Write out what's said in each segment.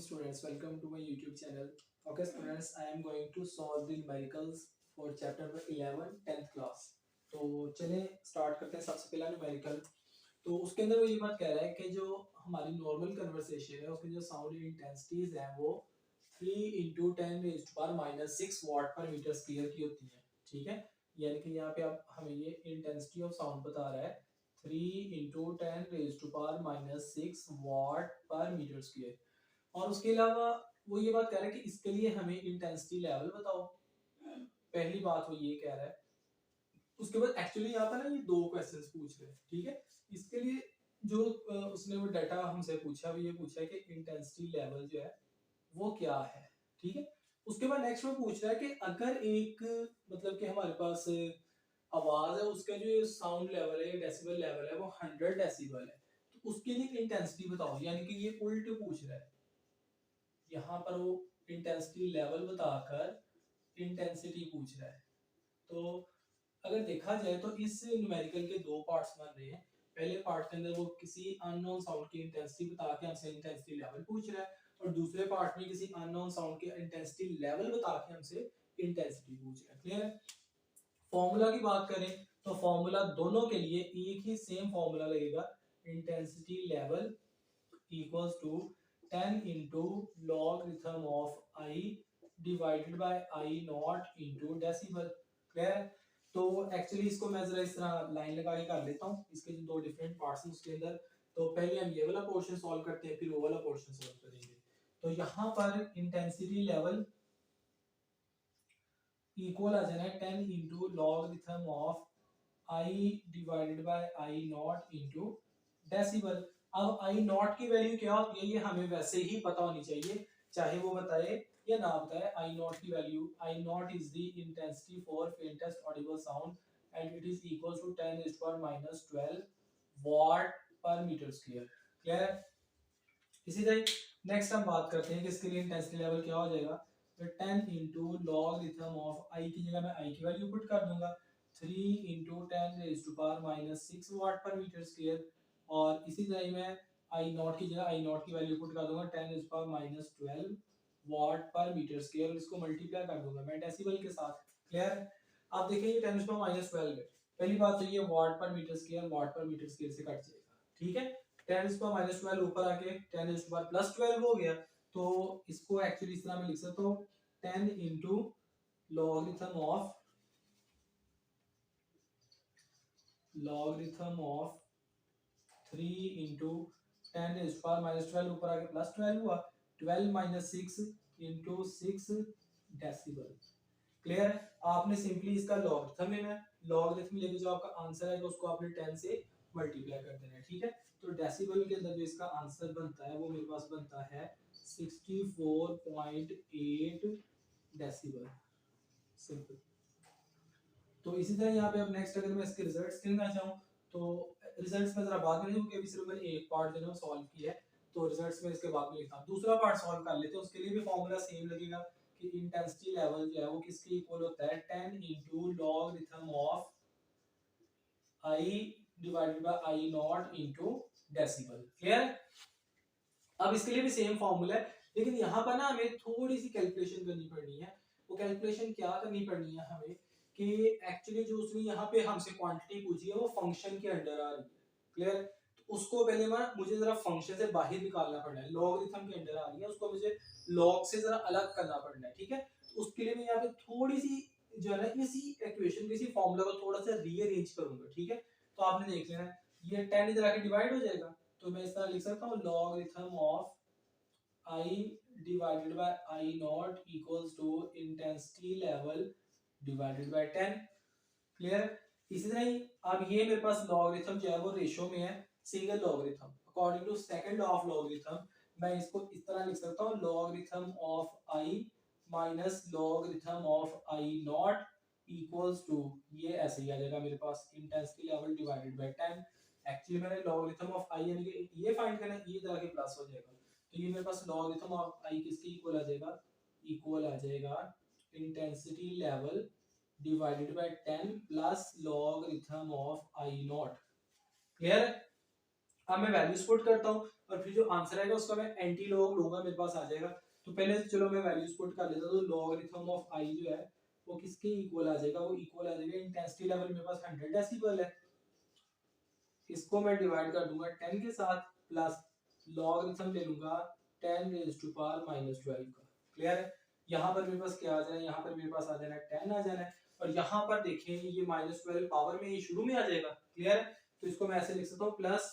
students, welcome to my YouTube channel. Okay students, I am going to solve the numericals for chapter number 11 10th class. तो चलें start करते हैं। सबसे पहला numerical, तो उसके अंदर वो ये बात कह रहा है कि जो हमारी नॉर्मल कन्वर्सेशन है उसकी जो साउंड इंटेंसिटीज हैं वो 3 इंटू 10⁻⁻6 वाट पर मीटर स्क्वायर की होती हैं। ठीक है, यानी कि यहाँ पे आप हमें ये इंटेंसिटी ऑफ साउंड बता रहा है 3 इंटू 10⁻⁻6 वाट पर मीटर स्क्वायर। और उसके अलावा वो ये बात कह रहा है कि इसके लिए हमें इंटेंसिटी लेवल बताओ। पहली बात वो ये कह रहा है। उसके बाद एक्चुअली यहाँ पर ना ये दो क्वेश्चंस पूछ रहे हैं। ठीक है, इसके लिए जो उसने वो डाटा हमसे पूछा, वो ये पूछा है कि इंटेंसिटी लेवल जो है वो क्या है। ठीक है, उसके बाद नेक्स्ट वो पूछ रहा है कि अगर एक मतलब कि हमारे पास आवाज है, उसका जो साउंड लेवल है, डेसिबल लेवल है, वो 100 डेसिबल है, तो उसके लिए इंटेंसिटी बताओ। यानी कि ये उल्टे पूछ रहा है। यहाँ पर वो इंटेंसिटी लेवल बताकर इंटेंसिटी पूछ रहा है। तो अगर देखा जाए तो इस न्यूमेरिकल के दो पार्ट्स बन रहे हैं। पहले पार्ट के अंदर वो किसी अननोन साउंड की इंटेंसिटी बता के हमसे इंटेंसिटी लेवल पूछ रहा है, और दूसरे पार्ट में किसी अननोन साउंड की इंटेंसिटी लेवल बता के हमसे इंटेंसिटी पूछ रहा है। क्लियर है। फॉर्मूला की बात करें तो फॉर्मूला दोनों के लिए एक ही सेम फॉर्मूला लगेगा। Intensity level equals to 10 into logarithm of I divided by I naught into decibel। Clear है। तो एक्चुअली इसको मैं जरा इस तरह लाइन लगा के कर लेता हूँ। इसके जो दो डिफरेंट पार्ट्स हैं उसके अंदर, तो पहले हम ये वाला पोर्शन सॉल्व करते हैं, फिर वो वाला पोर्शन सॉल्व करेंगे। तो यहाँ पर इंटेंसिटी लेवल इक्वल आ जाना है 10 into logarithm of I divided by I naught into decibel। अब I naught की वैल्यू क्या होती है ये हमें वैसे ही पता होनी चाहिए, चाहे वो बताए या ना बताए। I naught की value, I naught is the intensity for faintest audible sound and it is equal to 10⁻⁻12 watt per meter square। Clear है। इसी तरह नेक्स्ट हम बात करते हैं कि इसके लिए इंटेंसिटी लेवल क्या हो जाएगा। तो 10 इंटू लॉगरिथम ऑफ आई की जगह मैं आई की वैल्यू पुट कर दूंगा 3 इंटू 10⁻⁻6 वाट पर मीटर स्क्वायर। और इसी तरह मैं आई नॉट की जगह आई नॉट की वैल्यू पुट कर दूंगा 10⁻⁻12 वाट पर मीटर स्क्वायर, और इसको मल्टीप्लाई कर दूंगा मैं डेसिबल के साथ। क्लियर है। आप देखिए ये 10⁻12 है। पहली बात तो ये वाट पर मीटर स्क्वायर वाट पर मीटर स्क्वायर से कट जाएगा। ठीक है, 10⁻12 ऊपर आके 10⁻+12 हो गया। तो इसको एक्चुअली इस तरह में लिख सकता हूँ 10 इंटू लॉगरिथम ऑफ 3 इंटू 10⁻12 ऊपर आके +12 हुआ, 12 - 6 इंटू 6 डेसिबल। क्लियर है। आपने सिंपली इसका लॉगरिथम लेना है, लॉगरिथम लेके जो आपका आंसर है तो उसको आपने 10 से मल्टीप्लाई कर देना है। ठीक है, तो डेसिबल के अंदर जो इसका आंसर बनता है वो मेरे पास बनता है 64.8 डेसिबल। सिंपल। तो इसी तरह यहाँ पे अब नेक्स्ट अगर मैं इसके रिजल्ट्स गिनना चाहूँ तो रिजल्ट्स में जरा बाद में नहीं, क्योंकि अभी सिर्फ मैंने एक पार्ट जो है सॉल्व किया है, तो रिजल्ट्स में इसके बाद में लिखता हूँ। दूसरा पार्ट सॉल्व कर लेते हैं, उसके लिए भी फॉर्मूला सेम लगेगा कि इंटेंसिटी लेवल जो है वो किसके इक्वल होता है 10 into logarithm of I divided by I not into decibel. Clear. अब इसके लिए भी सेम फॉर्मूला है, लेकिन यहाँ पर ना हमें थोड़ी सी कैलकुलेशन करनी पड़नी है। वो कैलकुलेशन क्या करनी पड़नी है हमें कि एक्चुअली जो उसने यहाँ पे हमसे क्वांटिटी पूछी है वो फंक्शन के अंडर आ रही है। क्लियर। तो उसको पहले मुझे जरा फंक्शन से बाहर निकालना पड़ना है। लॉगरिथम के अंडर आ रही है, उसको मुझे लॉग से जरा अलग करना पड़ना है। ठीक है, तो उसके लिए मैं यहाँ पे थोड़ी सी जो है ना इसी इक्वेशन इसी फॉर्मूला को थोड़ा सा रीअरेंज करूंगा। ठीक है, तो आपने देख लेना ये 10 इधर आके डिवाइड हो जाएगा, तो मैं इस तरह लिख सकता हूँ logarithm of I divided by I not equals to intensity level divided by 10। Clear. इसी तरह ही अब ये मेरे पास लॉगरिथम जो है वो रेशियो में है single logarithm. According to second of logarithm मैं इसको इस तरह लिख सकता हूँ logarithm of I minus logarithm of I not equals to, ये ऐसे ही आ जाएगा मेरे पास intensity level divided by 10। Actually मैंने लॉगरिथम ऑफ I यानी कि ये फाइंड करना है, ये तरह के प्लस हो जाएगा, तो ये मेरे पास लॉगरिथम ऑफ I किसके इक्वल आ जाएगा, इक्वल आ जाएगा intensity level divided by 10 plus logarithm of I not. Clear है। अब मैं वैल्यूज पुट करता हूँ और फिर जो आंसर आएगा उसका मैं एंटी लॉग लूंगा, मेरे पास आ जाएगा। तो पहले चलो मैं वैल्यूज पुट कर लेता हूँ। तो लॉगरिथम ऑफ आई जो है वो किसके इक्वल आ जाएगा, वो इक्वल आ जाएगा इंटेंसिटी लेवल मेरे पास 100 डेसिबल है, इसको मैं डिवाइड कर दूंगा 10 के साथ, प्लस लॉगरिथम ले लूंगा 10 रेज टू पावर माइनस 12 का। क्लियर है? यहाँ पर मेरे पास क्या आ जाना है, यहाँ पर मेरे पास आ जाना है 10 आ जाना है, और यहाँ पर देखें ये माइनस 12 पावर में ये शुरू में आ जाएगा। क्लियर है? तो इसको मैं ऐसे लिख सकता हूँ plus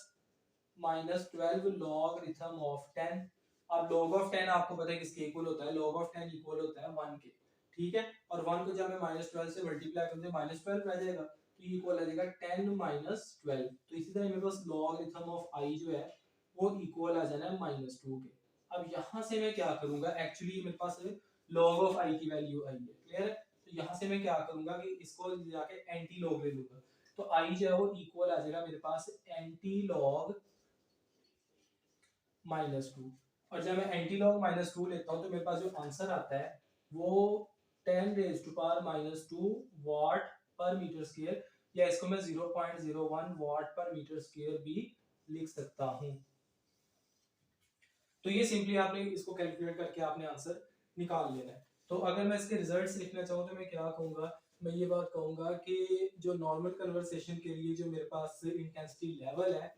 minus 12 log rhythm of 10। अब लॉग ऑफ 10 आपको पता है किसके इक्वल होता है, लॉग ऑफ 10 इक्वल होता है 1 के। ठीक है? और 1 को जब मैं माइनस 12 से मल्टीप्लाई करूंगा माइनस 12 आ जाएगा, तो ये इक्वल आ जाएगा 10 माइनस 12। तो इसी तरह मेरे पास लॉग रिथम ऑफ आई जो है वो इक्वल आ जाना है माइनस 2 के। अब यहाँ से मैं क्या करूंगा, एक्चुअली मेरे पास लॉग ऑफ आई की वैल्यू आई है। क्लियर है? तो यहाँ से मैं क्या करूंगा कि इसको जाके एंटी लॉग ले लूंगा, तो आई जो है वो इक्वल आ जाएगा मेरे पास एंटी लॉग -2। और जब मैं एंटी लॉग -2 लेता हूँ तो मेरे पास जो आंसर आता है वो 10 raise to power -2 watt per metre square, या इसको मैं 0.01 वाट पर मीटर स्क्वायर भी लिख सकता हूँ। तो ये सिंपली आपने इसको कैलकुलेट करके आपने आंसर निकाल लेना है। तो अगर मैं इसके रिजल्ट्स लिखना चाहूँ तो मैं क्या कहूँगा, मैं ये बात कहूँगा कि जो नॉर्मल कन्वर्सेशन के लिए जो मेरे पास इंटेंसिटी लेवल है,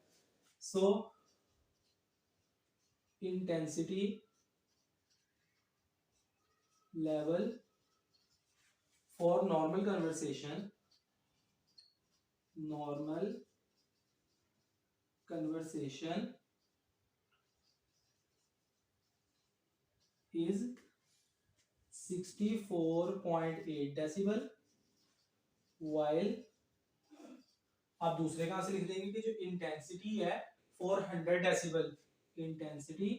सो intensity level for normal conversation is 64.8 decibel, while आप दूसरे कहां से लिख देंगे कि जो इंटेंसिटी है 400 decibel, intensity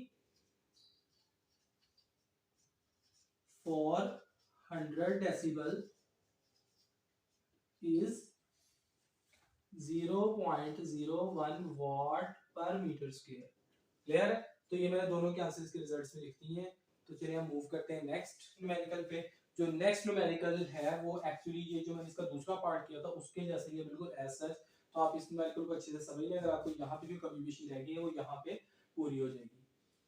for 100 decibel is 0.01 watt पर मीटर स्क्वायर। क्लियर है? तो ये मैंने दोनों के आंसर्स के रिजल्ट्स में लिख दिए हैं। तो चलिए हम मूव करते हैं नेक्स्ट न्यूमेरिकल पे। जो नेक्स्ट न्यूमेरिकल है वो एक्चुअली ये जो मैंने इसका दूसरा पार्ट किया था उसके जैसे ही है बिल्कुल एज सच। तो आप इस न्यूमेरिकल को अच्छे से समझ लें, अगर आपको यहाँ पे भी कमी बेशी रह गई है वो यहाँ पे पूरी हो जाएगी।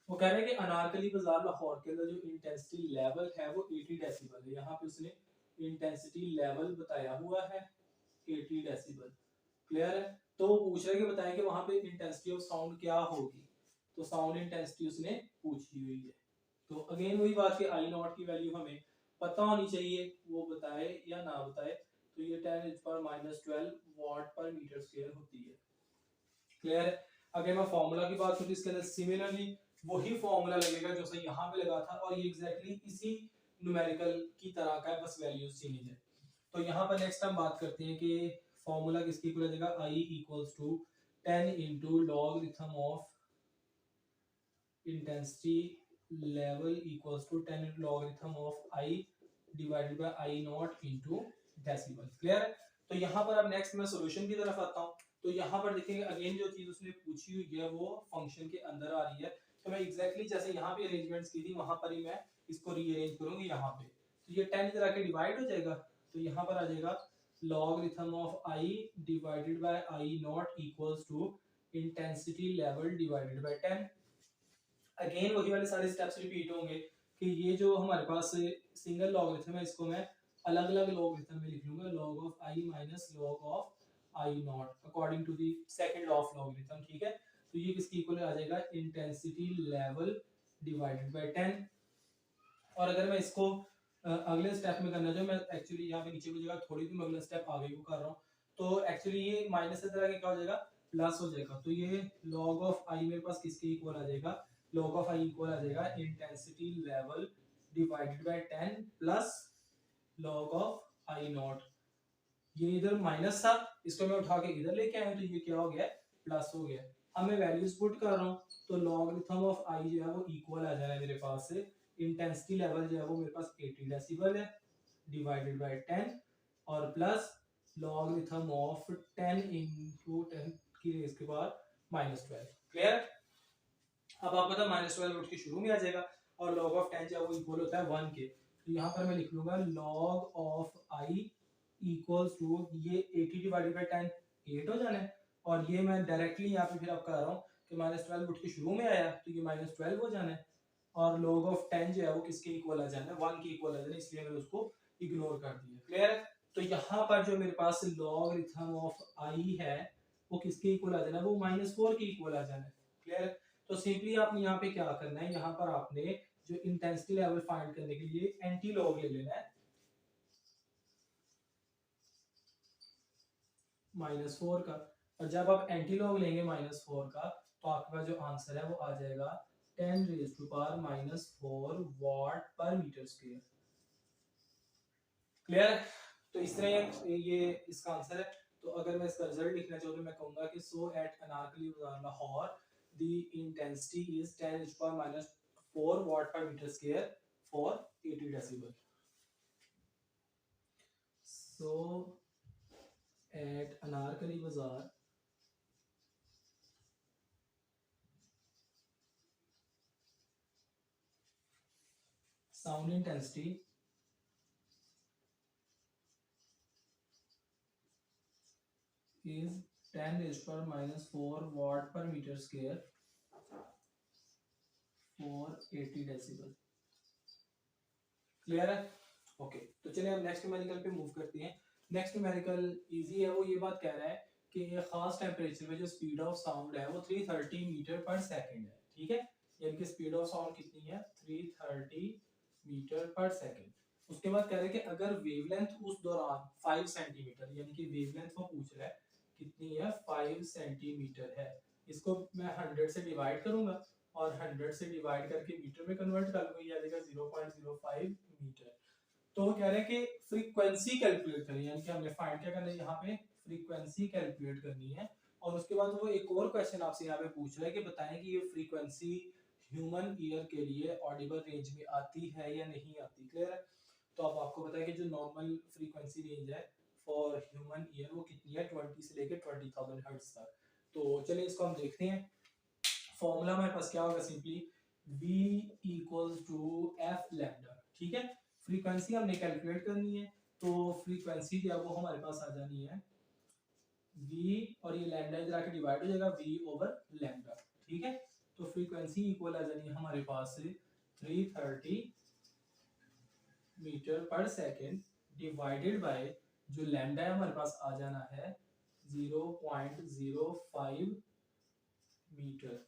वो कह रहे हैं कि अनारकली बाजार लाहौर के अंदर जो इंटेंसिटी लेवल है वो 80 डेसिबल है। यहाँ पे उसने इंटेंसिटी लेवल बताया हुआ है 80 डेसिबल। क्लियर है? तो वो पूछ रहे हैं कि बताएं कि वहां पे इंटेंसिटी ऑफ साउंड क्या होगी। तो साउंड इंटेंसिटी उसने पूछी हुई है। तो अगेन वही बात कि आई नॉट की वैल्यू हमें पता होनी चाहिए, वो बताए या ना बताए। तो ये 10⁻⁻12 वाट पर मीटर स्क्वायर होती है। क्लियर है? अगर मैं फॉर्मूला की बात करूं तो इसके अंदर सिमिलरली वही फॉर्मूला लगेगा जो सही यहाँ पे लगा था, और ये एग्जैक्टली इसी न्यूमेरिकल की तरह का है, बस वैल्यूज चेंज है। तो यहाँ पर नेक्स्ट हम बात करते हैं कि फॉर्मूला किसकी इक्वल हो जाएगा, I equals to 10 into logarithm of intensity level equals to 10 into logarithm of I divided by I not into decibel. Clear है? तो यहाँ पर अब नेक्स्ट मैं सॉल्यूशन की तरफ आता हूँ। तो यहाँ पर देखेंगे अगेन जो चीज उसने पूछी हुई है वो फंक्शन के अंदर आ रही है। तो मैं एग्जैक्टली जैसे यहाँ पे अरेंजमेंट्स की थी वहां पर ही मैं इसको रीअरेंज करूंगी यहाँ पे। तो ये 10 इधर आके डिवाइड हो जाएगा, तो यहाँ पर आ जाएगा logarithm of I divided by I not equals to intensity level divided by 10। Again वही वाले सारे स्टेप्स रिपीट होंगे कि ये जो हमारे पास सिंगल लॉगरिथम है इसको मैं अलग अलग लॉगरिथम में लिख लूंगा, log of I minus log of I not according to the second law of logarithm. ठीक है? तो ये किसकी इक्वल आ जाएगा, इंटेंसिटी लेवल डिवाइडेड बाय 10। और अगर मैं इसको अगले स्टेप में करना चाहूँ, मैं एक्चुअली यहाँ पे नीचे की जगह थोड़ी सी मैं अगला स्टेप आगे को कर रहा हूँ, तो एक्चुअली ये माइनस से तरह क्या हो जाएगा, प्लस हो जाएगा। तो ये लॉग ऑफ आई मेरे पास किसके इक्वल आ जाएगा, लॉग ऑफ आई इक्वल आ जाएगा intensity level divided by 10 plus log of I not. ये इधर माइनस था, इसको मैं उठा के इधर लेके आया तो ये क्या हो गया, प्लस हो गया। अब मैं वैल्यूज पुट कर रहा हूँ, तो लॉगरिथम ऑफ आई जो है वो इक्वल आ जा रहा है मेरे पास से इंटेंसिटी लेवल जो है वो मेरे पास 80 डेसिबल है डिवाइडेड बाय 10 और प्लस लॉगरिथम ऑफ 10 into 10 की रेज के बाद -12। क्लियर? अब आपको पता -12 उठ के शुरू में आ जाएगा और log ऑफ 10 जो है वो इक्वल होता है 1 के। तो यहाँ पर मैं लिख लूंगा log of i equals to ये 80 डिवाइडेड बाय 10 8 हो जाना है, और ये मैं डायरेक्टली यहाँ पे फिर आप कर रहा हूँ कि -12 उठ के शुरू में आया तो ये -12 हो जाना है, और log ऑफ 10 जो है वो किसके इक्वल आ जाना है, 1 के इक्वल आ जाना है, इसलिए मैंने उसको इग्नोर कर दिया। क्लियर है? तो यहाँ पर जो मेरे पास लॉगरिथम ऑफ आई है वो किसके इक्वल आ जाना है, वो -4 के इक्वल आ जाना है। क्लियर है? तो सिंपली आपने यहाँ पे क्या करना है, यहाँ पर आपने जो इंटेंसिटी लेवल फाइंड करने के लिए एंटी लॉग ले लेना है -4 का, और जब आप एंटी लॉग लेंगे -4 का तो आपके पास जो आंसर है वो आ जाएगा 10⁻⁻⁴ वाट पर मीटर स्क्वायर। क्लियर? तो इस तरह ये इसका आंसर है। तो अगर मैं इसका रिजल्ट लिखना चाहूँ तो मैं कहूंगा कि सो at Anarkali Bazaar Lahore the intensity is 10⁻⁴ watt per metre square for 80 decibel. So at Anarkali Bazaar sound intensity is 10⁻⁴ watt per meter square for 80 decibel. Clear है? ओके, तो चलिए हम नेक्स्ट न्यूमेरिकल पे मूव करते हैं। नेक्स्ट न्यूमेरिकल इजी है, वो ये बात कह रहा है कि एक खास टेम्परेचर पे जो स्पीड ऑफ साउंड है वो 330 मीटर पर सेकंड है। ठीक है, यानी कि स्पीड ऑफ साउंड कितनी है, 330 मीटर पर सेकंड। उसके बाद कह रहे हैं कि अगर वेवलेंथ उस दौरान 5 सेंटीमीटर, यानी कि वेवलेंथ वो पूछ रहा है कितनी है, 5 सेंटीमीटर है। इसको मैं 100 से डिवाइड करूंगा और 100 से डिवाइड करके मीटर में कन्वर्ट कर लूंगा, ये आ जाएगा 0.05 मीटर। तो वो कह रहे हैं कि फ्रीक्वेंसी कैलकुलेट करें, यानी कि हमने फाइंड क्या करना है, यहाँ पे फ्रीक्वेंसी कैलकुलेट करनी है। और उसके बाद वो एक और क्वेश्चन आपसे यहाँ पे पूछ रहा है कि बताएं कि ये फ्रीक्वेंसी ह्यूमन ईयर के लिए ऑडिबल रेंज में आती है या नहीं आती। क्लियर है? तो अब आपको पता है कि जो नॉर्मल फ्रीक्वेंसी रेंज है फॉर ह्यूमन ईयर वो कितनी है, 20 से लेकर 20,000 हर्ट्ज तक। तो चलिए इसको हम देखते हैं। फॉर्मूला हमारे पास क्या होगा, simply v equals to F lambda. ठीक है, फ्रीक्वेंसी हमने कैलकुलेट करनी है, तो फ्रीक्वेंसी जो है वो हमारे पास आ जानी है v, और ये लैम्डा इधर आके डिवाइड हो जाएगा v ओवर लैम्डा। ठीक है, तो फ्रीक्वेंसी इक्वल आ जानी है हमारे पास 330 मीटर पर सेकेंड डिवाइडेड बाय जो लैम्डा है हमारे पास आ जाना है 0.05 मीटर।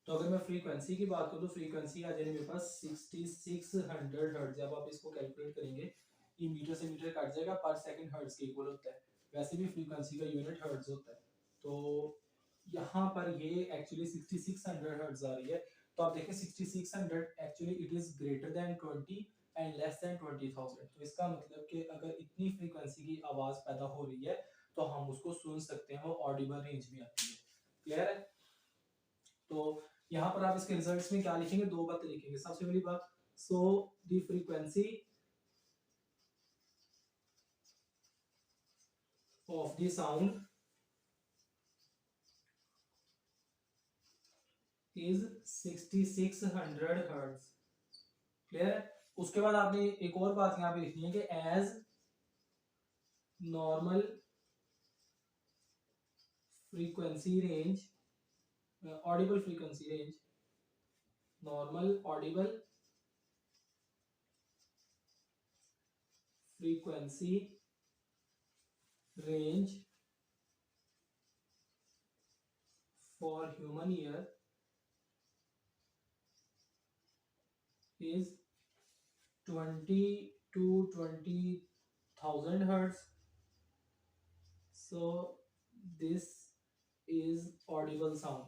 तो अगर मैं फ्रीक्वेंसी की बात करूँ तो फ्रीक्वेंसी आ जाएगी मेरे पास 6600 हर्ट्ज। जब आप इसको कैलकुलेट करेंगे ये मीटर से मीटर कट जाएगा, पर सेकंड हर्ट्ज के इक्वल होता है। वैसे भी फ्रीक्वेंसी का यूनिट हर्ट्ज होता है, तो यहाँ पर ये एक्चुअली 6600 हर्ट्ज आ रही है। तो आप देखें 6600 actually it is greater than 20 and less than 20,000। तो इसका मतलब कि अगर इतनी फ्रीक्वेंसी की आवाज पैदा हो रही है तो हम उसको सुन सकते हैं, वो ऑडिबल रेंज में आती है। क्लियर है? तो यहाँ पर आप इसके रिजल्ट्स में क्या लिखेंगे, दो बातें लिखेंगे। सबसे पहली बात, so the frequency of the sound is 6600 hertz. Clear है? उसके बाद आपने एक और बात यहाँ पे लिखनी है कि as normal frequency range, audible frequency range, normal audible frequency range for human ear is 20 to 20,000 hertz. So this is audible sound.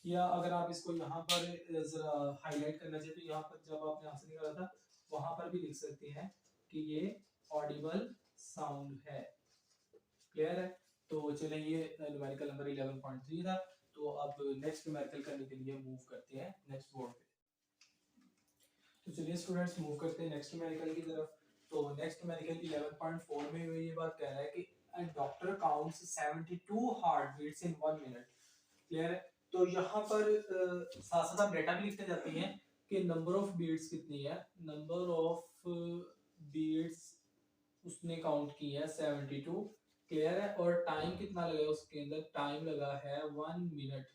या अगर आप इसको यहाँ पर जरा हाईलाइट करना चाहिए तो यहाँ पर जब आपने आंसर निकाला था वहां पर भी लिख सकते हैं कि ये ऑडिबल साउंड है। क्लियर है? तो चलिए ये न्यूमेरिकल नंबर 11.3 था। तो अब नेक्स्ट न्यूमेरिकल करने के लिए मूव करते हैं नेक्स्ट बोर्ड पे। तो चलिए स्टूडेंट्स मूव करते हैं नेक्स्ट न्यूमेरिकल की तरफ। तो नेक्स्ट न्यूमेरिकल 11.4 में ये बात कह रहा है कि a doctor counts 72 heart beats in 1 minute. Clear है? तो यहाँ पर साथ साथ आप डेटा भी लिखते जाते हैं कि नंबर ऑफ बीट्स कितनी है, नंबर ऑफ बीट्स उसने काउंट किया है 72, क्लियर है। और टाइम कितना लगा उसके अंदर, टाइम लगा है 1 मिनट।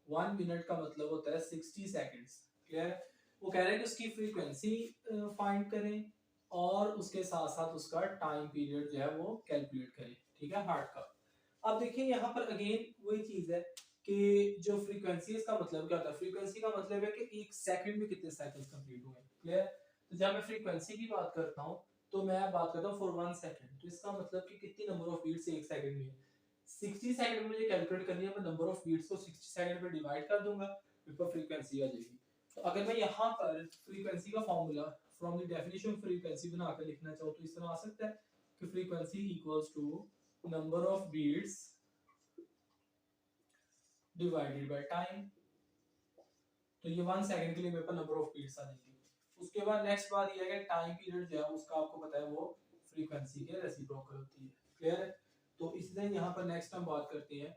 1 मिनट का मतलब होता है 60 सेकेंड्स, क्लियर है। वो कह रहे हैं कि उसकी फ्रीक्वेंसी फाइंड करें और उसके साथ साथ उसका टाइम पीरियड जो है वो कैलकुलेट करें, ठीक है, हार्ट का। अब देखिए यहाँ पर अगेन वही चीज है कि जो फ्रीक्वेंसी है इसका मतलब क्या होता है, फ्रीक्वेंसी का मतलब है कि एक सेकंड में कितने साइकिल्स कंप्लीट हुए, क्लियर। तो जब मैं फ्रीक्वेंसी की बात करता हूँ तो मैं बात करता हूँ फॉर 1 सेकंड, तो इसका मतलब कि कितनी नंबर ऑफ बीट्स एक सेकंड में है। 60 सेकंड में मुझे कैलकुलेट करनी है, मैं नंबर ऑफ बीट्स को 60 सेकंड में डिवाइड कर दूंगा, मेरे पास फ्रीक्वेंसी आ जाएगी। तो अगर मैं यहाँ पर फ्रीक्वेंसी का formula from the definition of frequency बनाकर लिखना चाहूँ तो इस तरह आ सकता है कि frequency equals to number of beats divided by time. तो ये 1 सेकंड के लिए मेरे पास नंबर ऑफ बीट्स आ जाएंगे। उसके बाद नेक्स्ट बात ये है कि टाइम पीरियड जो है उसका आपको पता है वो फ्रीक्वेंसी के रेसिप्रोकल होती है, क्लियर है। तो इसलिए यहाँ पर नेक्स्ट हम बात करते हैं,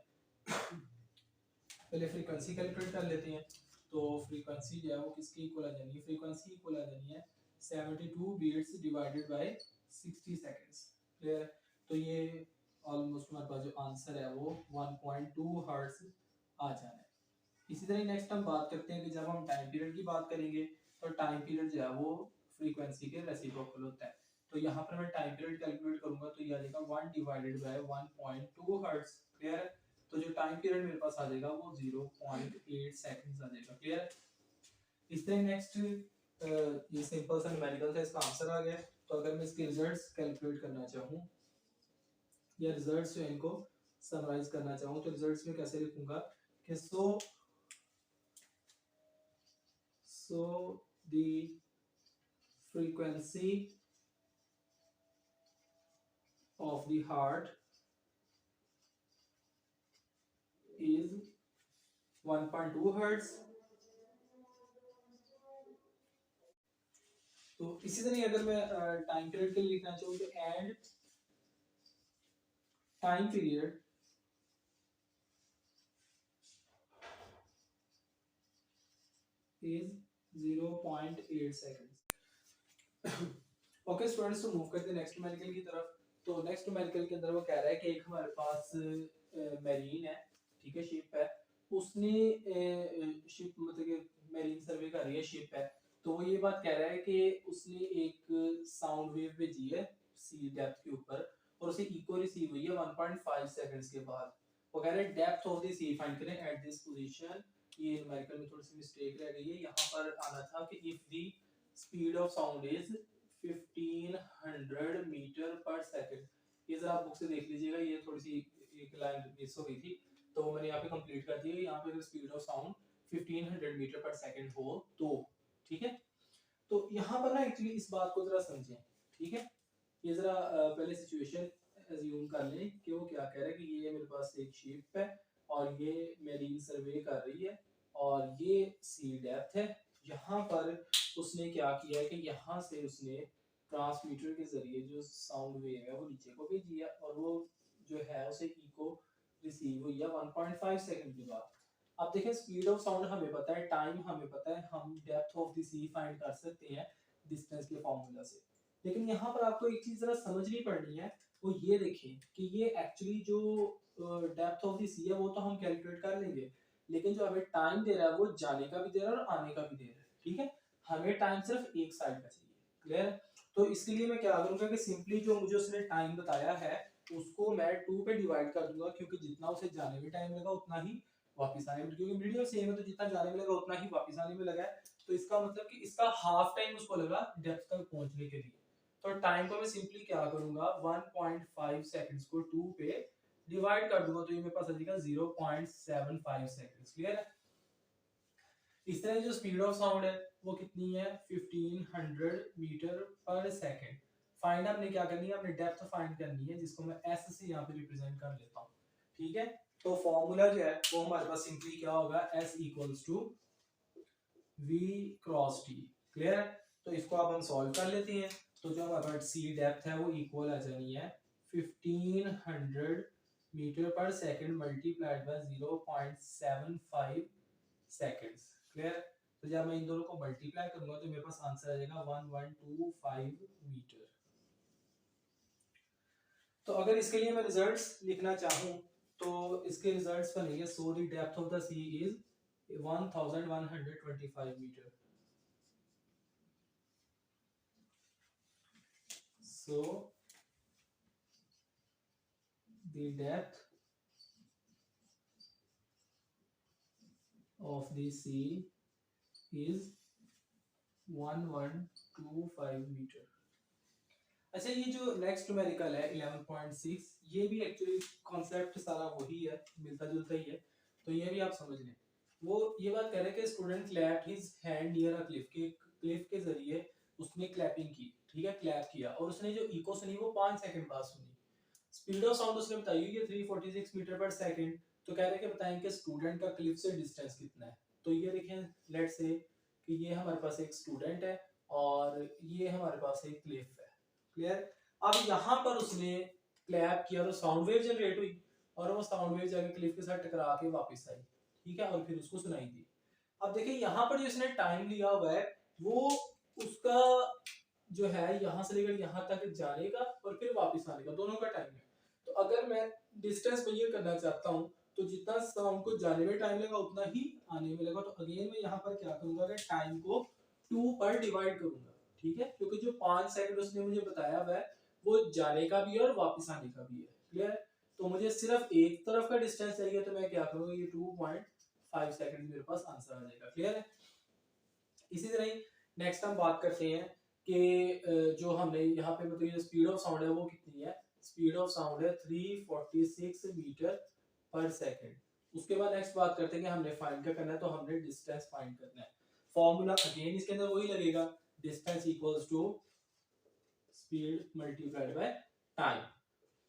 पहले फ्रीक्वेंसी कैलकुलेट कर लेते हैं। तो फ्रीक्वेंसी जो है वो किसकी इक्वल आ जानी है, फ्रीक्वेंसी इक्वल आ जानी है 72 beats divided by 60 seconds, clear. तो ये ऑलमोस्ट हमारे पास जो आंसर है वो 1.2 हर्ट्ज आ जाना है। इसी तरह नेक्स्ट हम बात करते हैं कि जब हम टाइम पीरियड की बात करेंगे तो टाइम पीरियड जो है वो फ्रीक्वेंसी के रेसिप्रोकल होता है। तो यहाँ पर मैं टाइम पीरियड कैलकुलेट करूंगा तो ये आ जाएगा 1 डिवाइडेड बाय 1.2 हर्ट्ज, क्लियर है। तो जो टाइम पीरियड मेरे पास आ जाएगा वो 0.8 सेकंड्स आ जाएगा, क्लियर। इस तरह नेक्स्ट ये सिंपल सा न्यूमेरिकल था, इसका आंसर आ गया। तो अगर मैं इसके रिजल्ट्स कैलकुलेट करना चाहूँ या रिजल्ट्स जो इनको समराइज करना चाहूँ तो रिजल्ट्स में कैसे लिखूंगा कि so the frequency of the heart is 1.2 hertz। तो इसी तरह अगर मैं टाइम पीरियड के लिए लिखना चाहूँ तो and time period is 0.8 seconds। Okay students, तो मूव करते हैं नेक्स्ट न्यूमेरिकल की तरफ। तो नेक्स्ट न्यूमेरिकल के अंदर वो कह रहा है कि एक हमारे पास मैरीन है, ठीक है, शिप है। उसने शिप मतलब कि मैरीन सर्वे कर रही है, शिप है। तो वो ये बात कह रहा है कि उसने एक साउंड वेव भेजी है सी डेप्थ के ऊपर और उसे इको रिसीव हुई है 1.5 सेकंड्स के बाद। वो कह रहे हैं depth of the sea find करें एट दिस पोजीशन। ये न्यूमेरिकल में थोड़ी सी मिस्टेक रह गई है, यहाँ पर आना था कि if the speed of sound is 1500 metre per second. ये जरा आप बुक से देख लीजिएगा, ये थोड़ी सी एक लाइन मिस हो गई थी तो मैंने यहाँ पे कंप्लीट कर दी है। यहाँ पे speed of sound 1500 metre per second हो तो, ठीक है। तो यहाँ पर ना एक्चुअली इस बात को जरा समझें, ठीक है। ये जरा पहले सिचुएशन अज्यूम कर लें कि वो क्या कह रहा है कि ये मेरे पास एक शिप है और ये मेरीन सर्वे कर रही है और ये सी डेप्थ है। यहाँ पर उसने क्या किया है कि यहाँ से उसने ट्रांसमीटर के जरिए जो साउंड वेव है वो नीचे को भेजी है और वो जो है उसे इको रिसीव हुई है 1.5 सेकंड के बाद। अब देखें स्पीड ऑफ साउंड हमें पता है, टाइम हमें पता है, हम depth of the sea find कर सकते हैं डिस्टेंस के फॉर्मूला से। लेकिन यहाँ पर आपको एक चीज जरा समझनी पड़नी है, वो ये देखें कि ये एक्चुअली जो डेप्थ ऑफ द सी है वो तो हम कैलकुलेट कर लेंगे, लेकिन जो हमें टाइम दे रहा है वो जाने का भी दे रहा है और आने का भी दे रहा है, ठीक है। हमें टाइम सिर्फ एक साइड का चाहिए, क्लियर। तो इसके लिए मैं क्या करूंगा कि सिंपली जो मुझे उसने टाइम बताया है उसको मैं 2 पे डिवाइड कर दूंगा, क्योंकि जितना उसे जाने में टाइम लगा उतना ही वापस आने में, क्योंकि मीडियम सेम है तो जितना जाने में लगा उतना ही वापस आने में लगा है। तो इसका मतलब कि इसका हाफ टाइम उसको लगा डेप्थ तक पहुंचने के लिए। तो टाइम को मैं सिंपली क्या करूंगा 1.5 सेकंड्स को 2 पे डिवाइड कर दूंगा तो ये मेरे पास आ जाएगा 0.75 सेकंड्स, क्लियर है। इस तरह जो स्पीड ऑफ साउंड है वो कितनी है 1500 मीटर पर सेकंड। फाइंड हमने क्या करनी है, हमने डेप्थ फाइंड करनी है जिसको मैं एस से यहाँ पे रिप्रेजेंट कर लेता हूँ, ठीक है। तो फॉर्मूला जो है वो हमारे पास सिंपली क्या होगा, S equals to V cross T, clear है। तो इसको अब हम सॉल्व कर लेते हैं। तो जो हमारे पास सी डेप्थ है वो इक्वल आ जानी है 1500 metre per second multiplied by 0.75 seconds, clear. तो जब मैं इन दोनों को मल्टीप्लाई करूंगा तो मेरे पास आंसर आ जाएगा 1125 मीटर। तो अगर इसके लिए मैं रिजल्ट्स लिखना चाहूँ तो इसके रिजल्ट्स बनेंगे, so the depth of the sea is 1125 metre. So the depth of the sea is 1125 metre. अच्छा, ये जो नेक्स्ट न्यूमेरिकल है 11.6, ये भी एक्चुअली कॉन्सेप्ट सारा वही है, मिलता जुलता ही है, तो ये भी आप समझ लें। वो ये बात कह रहे हैं कि student clapped his hand near a cliff के जरिए उसने क्लैपिंग की, ठीक है, क्लैप किया, और उसने जो इको सुनी वो 5 सेकंड बाद सुनी। स्पीड ऑफ साउंड उसने बताई हुई है 346 मीटर पर सेकंड। तो कह रहे हैं कि बताएं कि स्टूडेंट का क्लिफ से डिस्टेंस कितना है। तो ये देखें, लेट्स से कि ये हमारे पास एक स्टूडेंट है और ये हमारे पास एक क्लिफ है, क्लियर। अब यहाँ पर उसने क्लैप किया तो साउंड वेव जनरेट हुई, और वो साउंड वेव जाके क्लिफ के साथ टकरा के वापस आई, ठीक है, और फिर उसको सुनाई दी। अब देखिए यहाँ पर जो इसने टाइम लिया हुआ है वो उसका जो है यहाँ से लेकर यहाँ तक जाने का और फिर वापस आने का, दोनों का टाइम है। तो अगर मैं डिस्टेंस मेजर करना चाहता हूँ तो जितना साउंड को जाने में टाइम लगा उतना ही आने में लगा। तो अगेन मैं यहाँ पर क्या करूंगा कि टाइम को 2 पर डिवाइड करूंगा, ठीक है, क्योंकि जो 5 सेकंड उसने मुझे बताया हुआ है वो जाने का भी है और वापस आने का भी है, क्लियर। तो मुझे सिर्फ एक तरफ का डिस्टेंस चाहिए, तो मैं क्या करूंगा, ये 2.5 सेकंड मेरे पास आंसर आ जाएगा, क्लियर है। इसी तरह ही नेक्स्ट हम बात करते हैं कि जो हमने यहाँ पे मतलब स्पीड ऑफ साउंड है वो कितनी है। स्पीड ऑफ साउंड है 346 मीटर पर सेकंड। उसके बाद नेक्स्ट बात करते हैं कि हमने फाइंड क्या करना है, तो हमने डिस्टेंस फाइंड करना है। फॉर्मूला अगेन इसके अंदर वही लगेगा, distance equals to speed multiplied by time,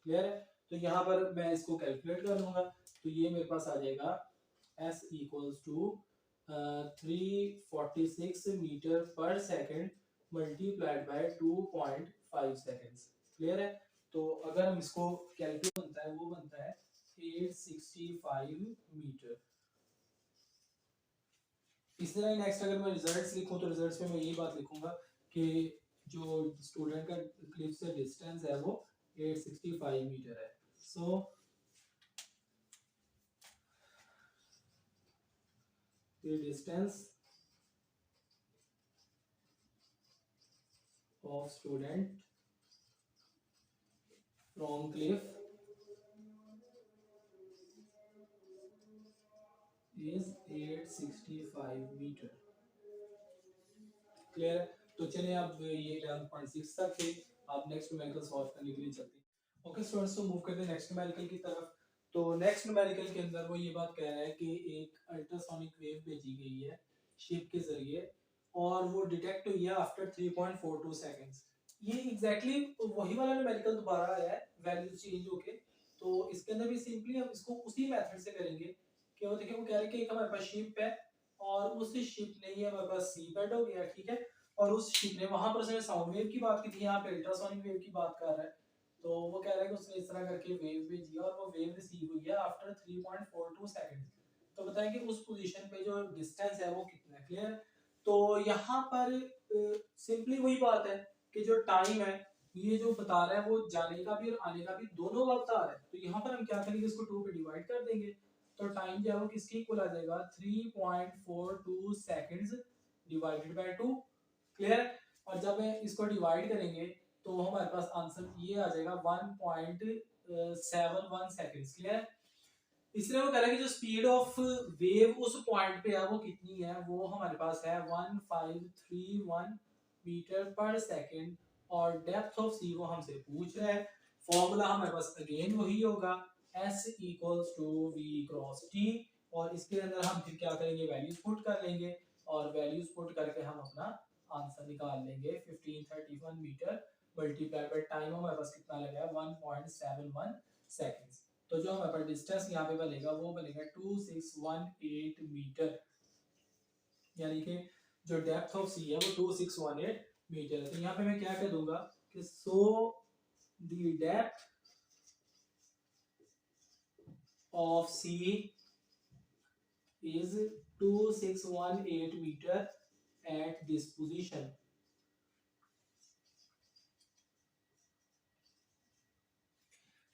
clear है। तो यहाँ पर मैं इसको कैलकुलेट कर लूंगा, तो ये मेरे पास आ जाएगा s equals to 346 metre per second multiplied by 2.5 seconds, clear है। तो अगर हम इसको कैलकुलेट बनता है वो बनता है 865 मीटर। इस तरह नेक्स्ट अगर मैं रिजल्ट्स लिखूं तो रिजल्ट्स में मैं यही बात लिखूंगा कि जो स्टूडेंट का क्लिफ से डिस्टेंस है वो 865 मीटर है। So the distance of student from cliff is 865 metre, clear है। तो चलिए अब ये 11.6 तक थे, आप नेक्स्ट न्यूमेरिकल सॉल्व करने के लिए चलते हैं। ओके स्टूडेंट्स, तो मूव करते हैं नेक्स्ट न्यूमेरिकल की तरफ। तो नेक्स्ट न्यूमेरिकल के अंदर वो ये बात कह रहा है कि एक अल्ट्रासोनिक वेव भेजी गई है शिप के जरिए और वो डिटेक्ट हुई है आफ्टर 3.42 सेकंड्स। ये एग्जैक्टली वही वाला न्यूमेरिकल दोबारा आया है, वैल्यू चेंज होके। तो इसके अंदर भी सिंपली हम इसको उसी मेथड से करेंगे कि वो देखिए, वो कह रहे हैं कि एक हमारे पास शिप है और उस शिप ने ये हमारे पास सी बेड हो गया, ठीक है, और उस शिप ने वहां पर उसने साउंड वेव की बात की थी, यहाँ पे अल्ट्रासोनिक वेव की बात कर रहा है। तो वो कह रहा है कि उसने इस तरह करके वेव भेजी और वो वेव रिसीव हुई है आफ्टर 3.42 सेकंड। तो बताएं कि उस पोजीशन पे जो डिस्टेंस है वो कितना है, क्लियर। तो यहाँ पर सिंपली वही बात है कि जो टाइम है ये जो बता रहा है वो जाने का भी और आने का भी दोनों का बता रहा है। तो यहाँ पर हम क्या करेंगे, इसको 2 पे डिवाइड कर देंगे, तो टाइम जो है वो किसके इक्वल आ जाएगा, 3.42 सेकंड्स डिवाइडेड बाय 2, क्लियर। और जब इसको डिवाइड करेंगे तो हमारे पास आंसर ये आ जाएगा 1.71 सेकंड्स, क्लियर। इसलिए वो कह रहा है कि जो स्पीड ऑफ वेव उस पॉइंट पे है वो कितनी है, वो हमारे पास है 1531 मीटर पर सेकंड, और डेप्थ ऑफ सी वो हमसे पूछ रहा है। फॉर्मूला हमारे पास अगेन वही होगा, s equals to v cross t, और इसके अंदर हम फिर क्या करेंगे, वैल्यूज पुट कर लेंगे, और वैल्यूज पुट करके हम अपना आंसर निकाल लेंगे। 1531 मीटर मल्टीप्लाई बाय टाइम हमारे पास कितना लगा है, 1.71 सेकंड्स। तो जो हमारे पास डिस्टेंस यहाँ पे बनेगा वो बनेगा 2618 मीटर, यानी कि जो डेप्थ ऑफ सी है वो 2618 मीटर है। तो यहाँ पे मैं क्या कह दूंगा कि सो द डेप्थ ऑफ सी is 2618 meter at this position.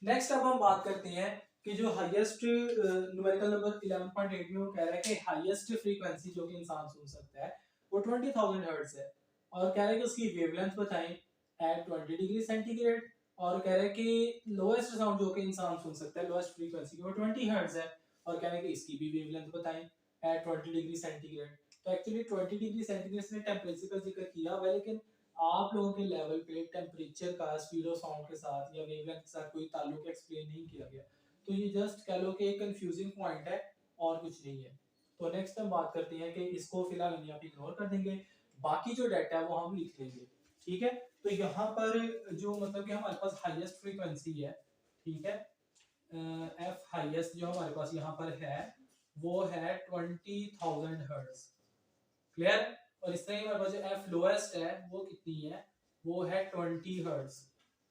Next अब हम बात करते हैं कि जो हाईएस्ट न्यूमेरिकल नंबर 11.8 में वो कह रहा है कि हाईएस्ट फ्रीक्वेंसी जो कि इंसान सुन सकता है वो 20,000 हर्ट्ज है, और कह रहा है कि उसकी वेवलेंथ बताएं एट 20 डिग्री सेंटीग्रेड, और कह रहा है कि लोएस्ट साउंड जो कि इंसान सुन सकता है लोएस्ट फ्रीक्वेंसी की वो 20 हर्ट्ज है, और कह रहा है कि इसकी भी वेवलेंथ बताएं एट 20 डिग्री सेंटीग्रेड। तो एक्चुअली 20 डिग्री सेंटीग्रेड से टेम्परेचर का जिक्र किया हुआ है, लेकिन आप लोगों के लेवल पे टेम्परेचर का स्पीड ऑफ साउंड के साथ या वेवलेंथ के साथ कोई ताल्लुक एक्सप्लेन नहीं किया गया, तो ये जस्ट कह लो कि एक कंफ्यूजिंग पॉइंट है और कुछ नहीं है। तो नेक्स्ट हम बात करते हैं कि इसको फिलहाल आप इग्नोर कर देंगे, बाकी जो डाटा है वो हम लिख लेंगे, ठीक है। तो यहाँ पर जो मतलब कि हमारे पास हाईएस्ट फ्रीक्वेंसी है, ठीक है, एफ हाईएस्ट जो हमारे पास यहाँ पर है वो है 20,000 हर्ट्ज, क्लियर। और इस तरह हमारे पास जो एफ लोएस्ट है वो कितनी है, वो है 20 हर्ट्ज,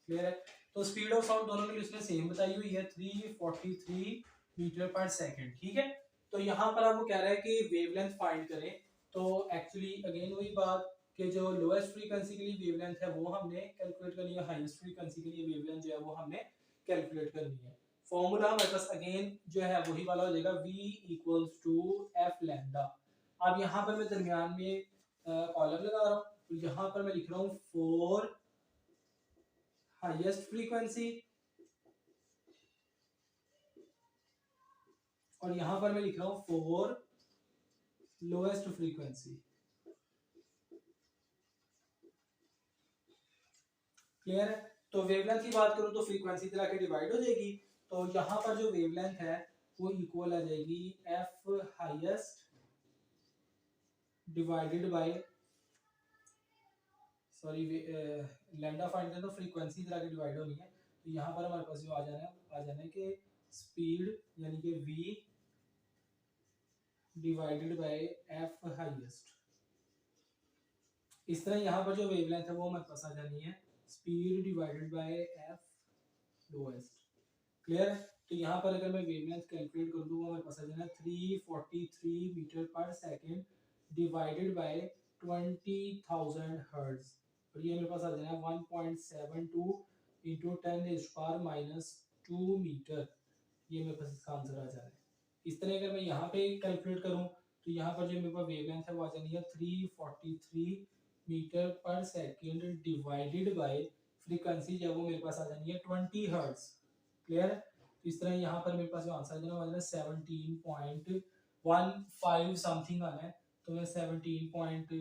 क्लियर है। तो स्पीड ऑफ साउंड दोनों के लिए उसने सेम बताई हुई है 343 मीटर पर सेकंड, ठीक है। तो यहाँ पर आपको कह रहा है कि वेवलेंथ फाइंड करें, तो एक्चुअली अगेन वही बात कि जो लोएस्ट फ्रीक्वेंसी के लिए वेवलेंथ है वो हमने कैलकुलेट करनी है, हाईएस्ट फ्रीक्वेंसी के लिए वेवलेंथ जो है वो हमने कैलकुलेट करनी है। फॉर्मूला हमारे पास अगेन जो है वही वाला हो जाएगा, v equals to F lambda. अब यहाँ पर मैं दरमियान में कॉलम लगा रहा हूँ, तो यहाँ पर मैं लिख रहा हूँ फॉर हाईएस्ट फ्रीक्वेंसी, और यहाँ पर मैं लिख रहा हूँ फॉर लोएस्ट फ्रीक्वेंसी, क्लियर है। तो वेवलेंथ की बात करूँ तो फ्रीक्वेंसी तरह के डिवाइड हो जाएगी, तो यहाँ पर जो वेवलेंथ है वो इक्वल आ जाएगी F highest divided by, sorry lambda find करें तो फ्रीक्वेंसी तरह की डिवाइड होनी है, तो यहाँ पर हमारे पास जो आ जाना है कि स्पीड यानी कि v divided by F highest. इस तरह यहाँ पर जो वेवलेंथ है वो हमारे पास आ जानी है speed divided by F lowest, clear है। तो यहाँ पर अगर मैं वेवलेंथ कैलकुलेट कर दूँ हमारे पास आ जाना 343 मीटर पर सेकेंड डिवाइडेड बाय 20,000 हर्ट्ज, और ये मेरे पास आ जाना 1.72 इंटू 10⁻⁻² मीटर, ये मेरे पास इसका आंसर आ जा रहा है। इस तरह अगर मैं यहाँ पे कैलकुलेट करूँ तो यहाँ पर जो मेरे पास वेवलेंथ है वो आ जानी है 343 मीटर पर सेकेंड डिवाइडेड बाय फ्रीक्वेंसी जो है वो मेरे पास आ जानी है 20 हर्ट्ज, क्लियर है। तो इस तरह यहाँ पर मेरे पास जो आंसर देना वाला है 17.15 समथिंग आना है, तो मैं 17 पॉइंट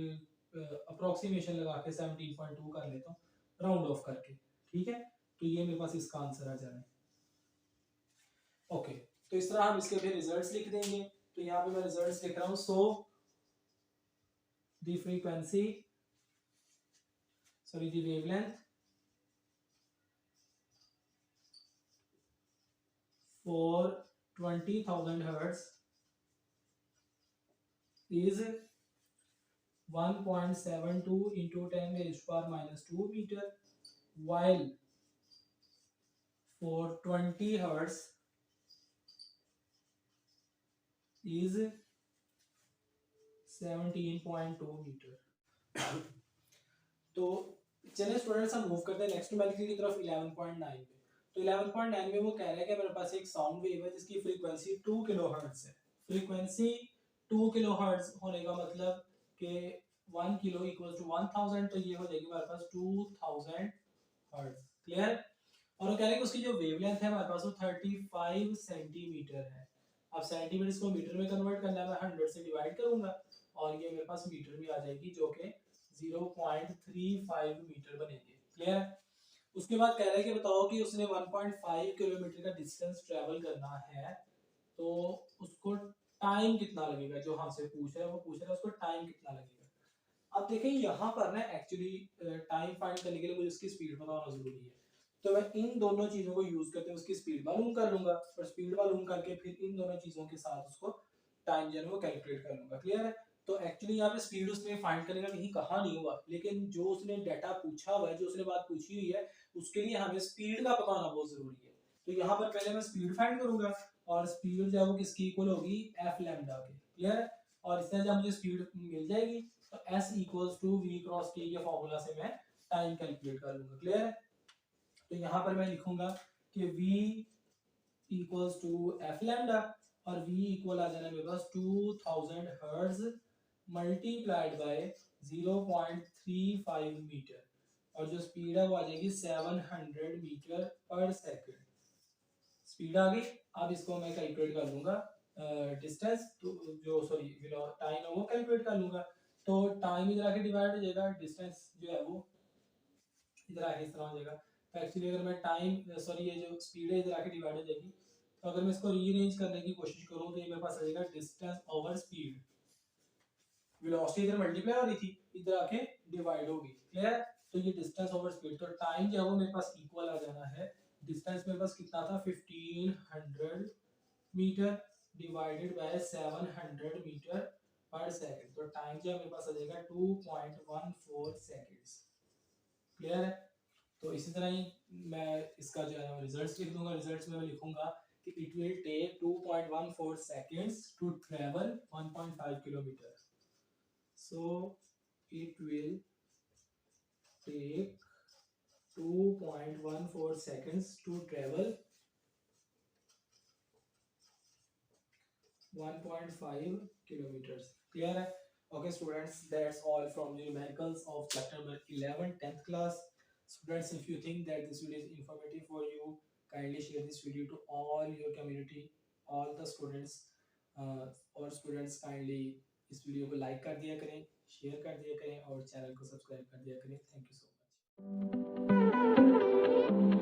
अप्रोक्सीमेशन लगा के 17.2 कर लेता हूँ राउंड ऑफ करके, ठीक है। तो ये मेरे पास इसका आंसर आ जाना है, ओके। तो इस तरह हम इसके फिर रिजल्ट्स लिख देंगे, तो यहाँ पे मैं रिजल्ट्स लिख रहा हूँ, so the frequency sorry the wavelength for 20,000 hertz is 1.72 into 10⁻⁻² meter, while for 20 hertz is 17.2 metre. तो चलिए स्टूडेंट्स हम मूव करते हैं नेक्स्ट न्यूमेरिकल की तरफ 11.9 पे। तो 11.9 में वो कह रहा है कि मेरे पास एक साउंड वेव है जिसकी फ्रीक्वेंसी 2 किलोहर्ट्ज है। फ्रीक्वेंसी 2 किलोहर्ट्ज होने का मतलब कि 1 किलो इक्वल्स टू 1000, तो ये हो जाएगी हमारे पास 2000 हर्ट्ज, क्लियर। और वो कह रहे हैं कि उसकी जो वेवलेंथ है हमारे पास वो 35 सेंटीमीटर है। अब सेंटीमीटर को मीटर में कन्वर्ट करना है, मैं 100 से डिवाइड करूंगा और ये मेरे पास मीटर में आ जाएगी जो कि 0.35 मीटर बनेगी, क्लियर। उसके बाद कह रहा है कि बताओ कि उसने 1.5 किलोमीटर का डिस्टेंस ट्रेवल करना है, तो उसको टाइम कितना लगेगा, जो हमसे पूछ रहा है वो पूछ रहा है उसको टाइम कितना लगेगा। अब देखें यहाँ पर ना एक्चुअली टाइम फाइंड करने के लिए मुझे उसकी स्पीड पता होना जरूरी है, तो मैं इन दोनों चीजों को यूज करके उसकी स्पीड मालूम कर लूंगा, और स्पीड मालूम करके फिर इन दोनों चीजों के साथ उसको टाइम जो है वो कैलकुलेट कर लूंगा, क्लियर है। तो एक्चुअली यहाँ पे स्पीड उसने फाइंड करने का कहीं कहा नहीं हुआ, लेकिन जो उसने डाटा पूछा हुआ है, जो उसने बात पूछी हुई है, उसके लिए हमें स्पीड का पता होना बहुत जरूरी है। तो यहाँ पर पहले मैं स्पीड फाइंड करूंगा, और स्पीड जो है वो किसकी इक्वल होगी, एफ लैम्डा के, क्लियर है। और इस तरह जब मुझे स्पीड मिल जाएगी तो s equals to v cross t के फॉर्मूला से मैं टाइम कैलकुलेट कर लूंगा, क्लियर है। तो यहाँ पर मैं लिखूंगा कि v equals to F lambda, और v इक्वल आ जाना मेरे पास 2000 हर्ट्ज मल्टीप्लाइड बाय 0.35 मीटर, और जो स्पीड है वो आ जाएगी 700 मीटर पर सेकंड। स्पीड आ गई। अब इसको मैं कैलकुलेट कर लूंगा डिस्टेंस, तो जो सॉरी टाइम है वो कैलकुलेट कर लूंगा। तो टाइम इधर आके डिवाइड हो जाएगा, डिस्टेंस जो है वो इधर आके इस तरह हो जाएगा। तो एक्चुअली अगर मैं टाइम सॉरी ये जो स्पीड है इधर आके डिवाइड हो जाएगी, तो अगर मैं इसको रीअरेंज करने की कोशिश करूँ तो ये मेरे पास आ जाएगा डिस्टेंस ओवर स्पीड। वेलोसिटी इधर मल्टीप्लाई हो रही थी, इधर आके डिवाइड होगी। क्लियर है? तो ये डिस्टेंस ओवर स्पीड, तो टाइम जो है वो मेरे पास इक्वल आ जाना है, डिस्टेंस मेरे पास कितना था 1500 metre divided by 700 metre per second, तो टाइम जो है मेरे पास आ जाएगा 2.14 सेकंड्स। क्लियर है? तो इसी तरह ही मैं इसका जो है रिजल्ट्स लिख दूंगा। रिजल्ट्स में मैं लिखूंगा कि it will take 2.14 seconds to travel 1.5 kilometre. So it will take 2.14 seconds to travel 1.5 kilometers. Clear है? Okay students, that's all from the numericals of chapter number 11 10th class. Students, if you think that this video is informative for you, kindly share this video to all your community, all the students, और students kindly इस video को like कर दिया करें, share कर दिया करें और चैनल को सब्सक्राइब कर दिया करें। Thank you so much.